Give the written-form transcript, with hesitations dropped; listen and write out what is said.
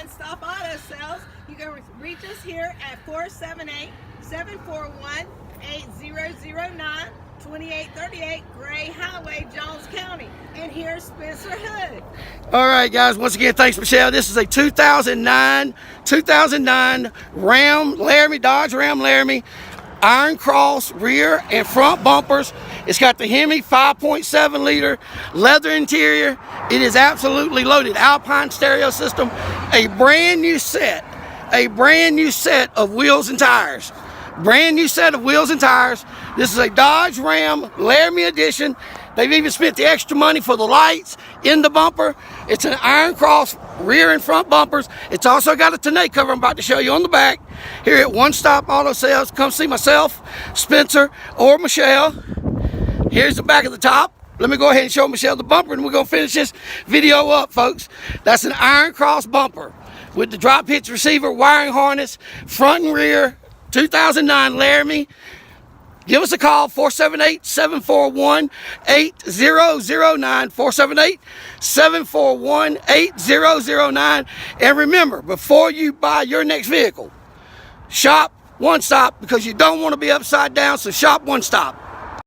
one-stop auto sales. You can reach us here at 478-741-8009, 2838 Gray Highway, Jones County. And here's Spencer Hood. All right, guys. Once again, thanks, Michelle. This is a 2009 Ram Laramie, Dodge Ram Laramie, Iron Cross rear and front bumpers. It's got the Hemi 5.7 liter leather interior. It is absolutely loaded. Alpine stereo system. A brand new set of wheels and tires. Brand new set of wheels and tires. This is a Dodge Ram Laramie edition. They've even spent the extra money for the lights in the bumper. It's an Iron Cross rear and front bumpers. It's also got a tonneau cover I'm about to show you on the back. Here at One Stop Auto Sales. Come see myself, Spencer, or Michelle. Here's the back of the top. Let me go ahead and show Michelle the bumper, and we're going to finish this video up, folks. That's an Iron Cross bumper with the drop hitch receiver, wiring harness, front and rear, 2009 Laramie. Give us a call, 478-741-8009, 478-741-8009. And remember, before you buy your next vehicle, shop One Stop, because you don't want to be upside down, so shop One Stop.